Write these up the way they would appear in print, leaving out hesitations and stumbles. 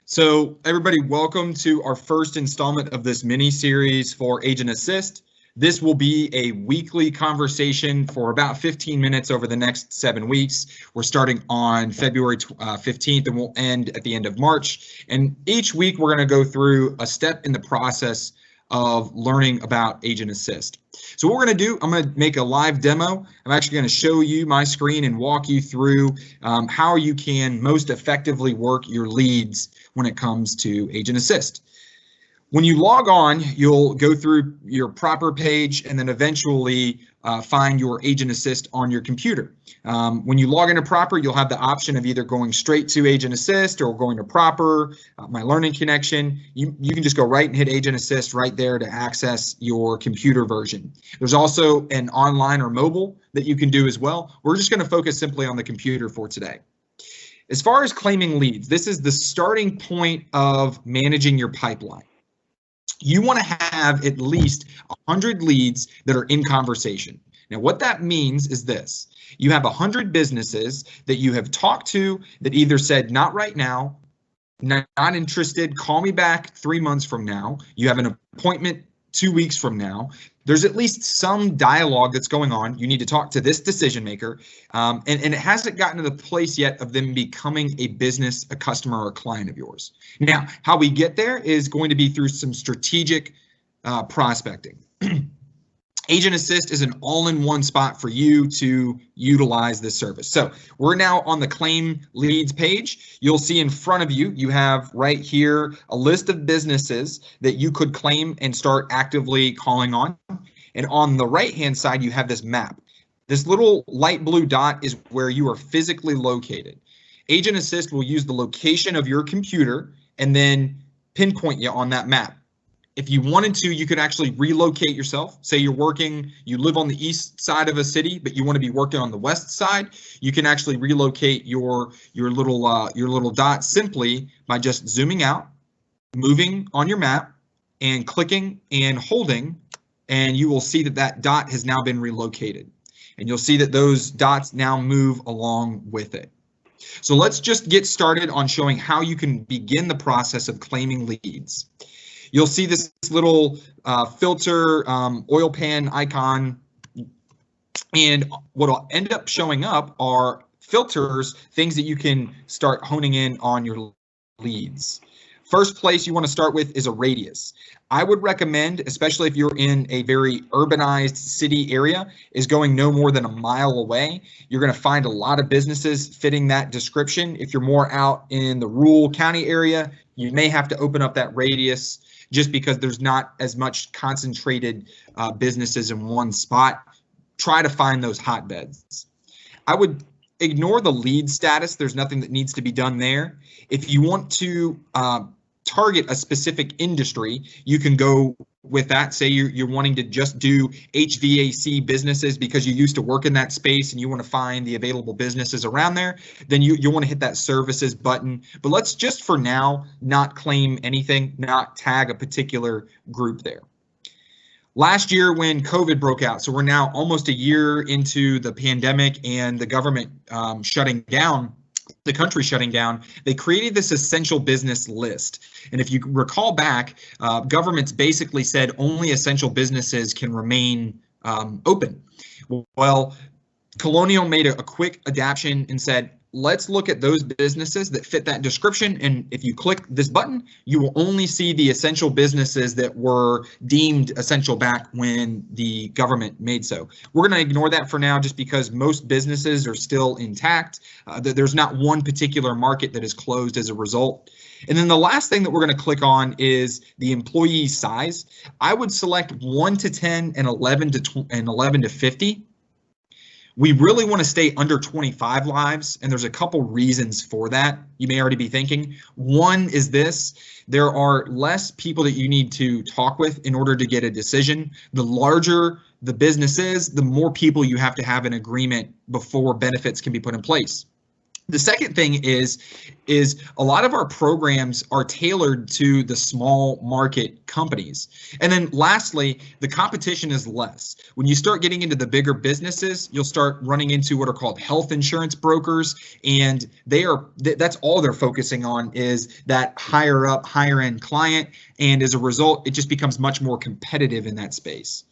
So everybody, welcome to our first installment of this mini series for Agent Assist. This will be a weekly conversation for about 15 minutes over the next 7 weeks. We're starting on February 15th and we'll end at the end of March. And each week we're going to go through a step in the process of learning about Agent Assist. So what we're going to do, I'm going to make a live demo. I'm actually going to show you my screen and walk you through how you can most effectively work your leads when it comes to Agent Assist. When you log on, you'll go through your proper page and then eventually find your Agent Assist on your computer. When you log into proper, you'll have the option of either going straight to Agent Assist or going to proper, my learning connection. You can just go right and hit Agent Assist right there to access your computer version. There's also an online or mobile that you can do as well. We're just going to focus simply on the computer for today. As far as claiming leads, this is the starting point of managing your pipeline. You want to have at least 100 leads that are in conversation. Now, what that means is this. You have 100 businesses that you have talked to that either said, not right now, not interested, call me back 3 months from now. You have an appointment 2 weeks from now. There's at least some dialogue that's going on. You need to talk to this decision maker, and it hasn't gotten to the place yet of them becoming a business, a customer, or a client of yours. Now, how we get there is going to be through some strategic prospecting. Agent Assist is an all-in-one spot for you to utilize this service. So we're now on the claim leads page. You'll see in front of you, you have right here a list of businesses that you could claim and start actively calling on. And on the right-hand side, you have this map. This little light blue dot is where you are physically located. Agent Assist will use the location of your computer and then pinpoint you on that map. If you wanted to, you could actually relocate yourself. Say you live on the east side of a city, but you want to be working on the west side. You can actually relocate your little dot simply by just zooming out, moving on your map, and clicking and holding, and you will see that that dot has now been relocated. And you'll see that those dots now move along with it. So let's just get started on showing how you can begin the process of claiming leads. You'll see this little filter oil pan icon, and what will end up showing up are filters, things that you can start honing in on your leads. First place you want to start with is a radius. I would recommend, especially if you're in a very urbanized city area, is going no more than a mile away. You're going to find a lot of businesses fitting that description. If you're more out in the rural county area, you may have to open up that radius just because there's not as much concentrated businesses in one spot. Try to find those hotbeds. I would ignore the lead status. There's nothing that needs to be done there. If you want to target a specific industry, you can go with that. Say you're wanting to just do HVAC businesses because you used to work in that space and you want to find the available businesses around there, then you want to hit that services button. But let's just for now not claim anything, not tag a particular group there. Last year when COVID broke out, so we're now almost a year into the pandemic and the government shutting down, the country shutting down, they created this essential business list. And if you recall back, governments basically said only essential businesses can remain open. Well, Colonial made a quick adaptation and said, let's look at those businesses that fit that description. And if you click this button, you will only see the essential businesses that were deemed essential back when the government made so. We're going to ignore that for now just because most businesses are still intact. There's not one particular market that is closed as a result. And then the last thing that we're going to click on is the employee size. I would select 1 to 10 and 11 to 50. We really want to stay under 25 lives, and there's a couple reasons for that. You may already be thinking. One is this: there are less people that you need to talk with in order to get a decision. The larger the business is, the more people you have to have an agreement before benefits can be put in place. The second thing is a lot of our programs are tailored to the small market companies. And then lastly, the competition is less. When you start getting into the bigger businesses, you'll start running into what are called health insurance brokers, and that's all they're focusing on is that higher up, higher end client. And as a result, it just becomes much more competitive in that space.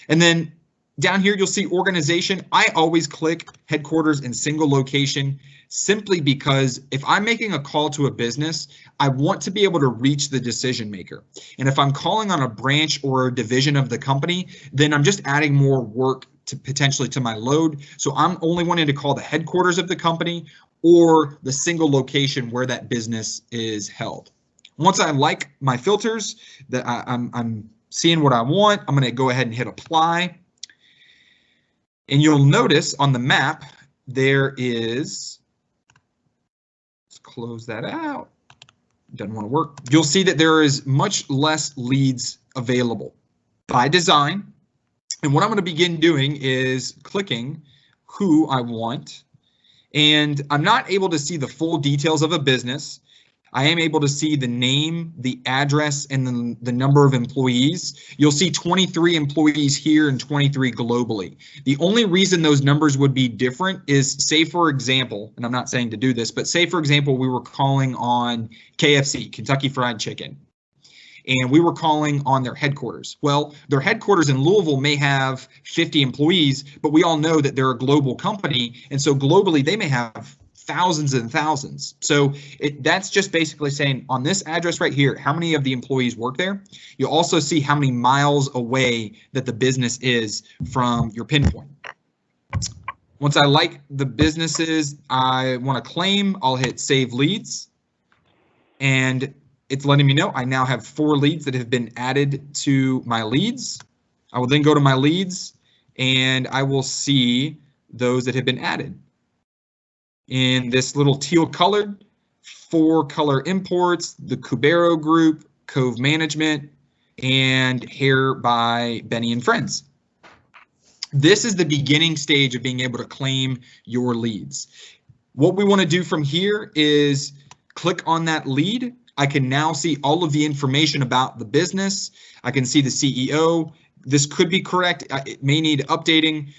And then down here, you'll see organization. I always click headquarters and single location simply because if I'm making a call to a business, I want to be able to reach the decision maker. And if I'm calling on a branch or a division of the company, then I'm just adding more work to potentially to my load. So I'm only wanting to call the headquarters of the company or the single location where that business is held. Once I like my filters, that I'm seeing what I want, I'm going to go ahead and hit apply. And you'll notice on the map, there is, let's close that out, doesn't want to work. You'll see that there is much less leads available by design. And what I'm going to begin doing is clicking who I want. And I'm not able to see the full details of a business. I am able to see the name, the address, and the number of employees. You'll see 23 employees here and 23 globally. The only reason those numbers would be different is, say for example, and I'm not saying to do this, but say for example, we were calling on KFC, Kentucky Fried Chicken, and we were calling on their headquarters. Well, their headquarters in Louisville may have 50 employees, but we all know that they're a global company, and so globally they may have thousands and thousands. So that's just basically saying on this address right here, how many of the employees work there. You'll also see how many miles away that the business is from your pinpoint. Once I like the businesses I want to claim, I'll hit save leads. And it's letting me know I now have 4 leads that have been added to my leads. I will then go to my leads and I will see those that have been added. In this little teal colored, 4 color imports, the Cubero Group, Cove Management, and Hair by Benny and Friends. This is the beginning stage of being able to claim your leads. What we want to do from here is click on that lead. I can now see all of the information about the business. I can see the CEO. This could be correct. It may need updating.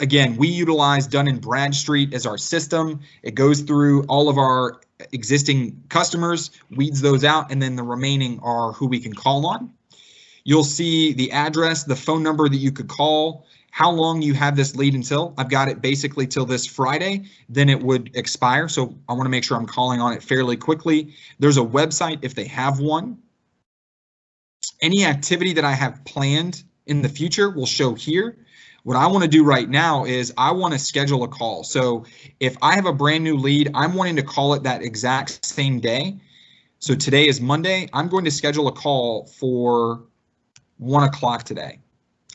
Again, we utilize Dun & Bradstreet as our system. It goes through all of our existing customers, weeds those out, and then the remaining are who we can call on. You'll see the address, the phone number that you could call, how long you have this lead until. I've got it basically till this Friday, then it would expire. So I want to make sure I'm calling on it fairly quickly. There's a website if they have one. Any activity that I have planned in the future will show here. What I want to do right now is I want to schedule a call. So if I have a brand new lead, I'm wanting to call it that exact same day. So today is Monday. I'm going to schedule a call for 1 o'clock today.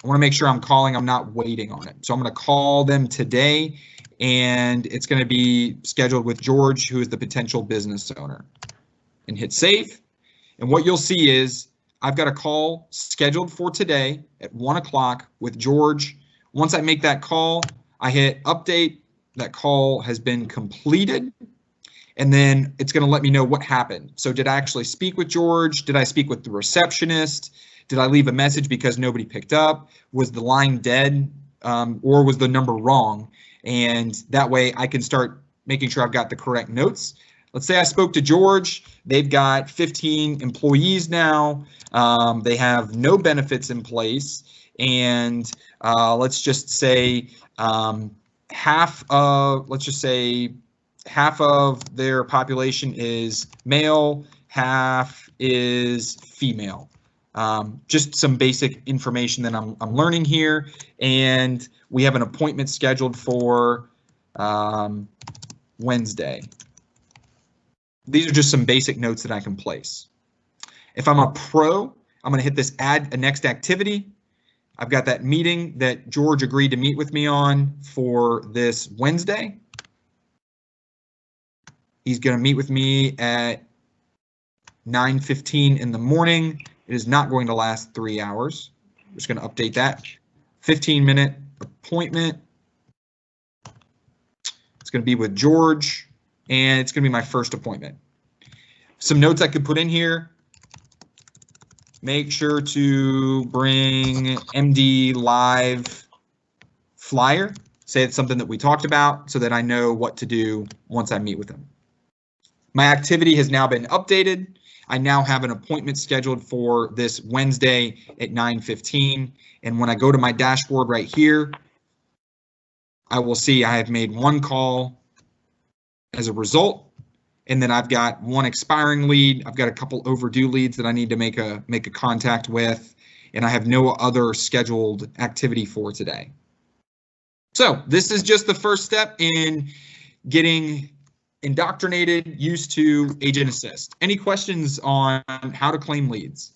I want to make sure I'm calling, I'm not waiting on it. So I'm going to call them today, and it's going to be scheduled with George, who is the potential business owner, and hit save. And what you'll see is I've got a call scheduled for today at 1 o'clock with George. Once I make that call, I hit update. That call has been completed. And then it's going to let me know what happened. So did I actually speak with George? Did I speak with the receptionist? Did I leave a message because nobody picked up? Was the line dead, or was the number wrong? And that way I can start making sure I've got the correct notes. Let's say I spoke to George. They've got 15 employees now. They have no benefits in place. And let's just say half of their population is male, half is female. Just some basic information that I'm learning here. And we have an appointment scheduled for Wednesday. These are just some basic notes that I can place. If I'm a pro, I'm going to hit this add a next activity. I've got that meeting that George agreed to meet with me on for this Wednesday. He's going to meet with me at 9:15 in the morning. It is not going to last 3 hours. I'm just going to update that. 15-minute appointment. It's It's going to be with George, and it's going to be my first appointment. Some notes I could put in here. Make sure to bring MD Live flyer. Say it's something that we talked about so that I know what to do once I meet with them. My activity has now been updated. I now have an appointment scheduled for this Wednesday at 9:15. And when I go to my dashboard right here, I will see I have made one call as a result. And then I've got one expiring lead. I've got a couple overdue leads that I need to make a contact with, and I have no other scheduled activity for today. So this is just the first step in getting indoctrinated, used to Agent Assist. Any questions on how to claim leads?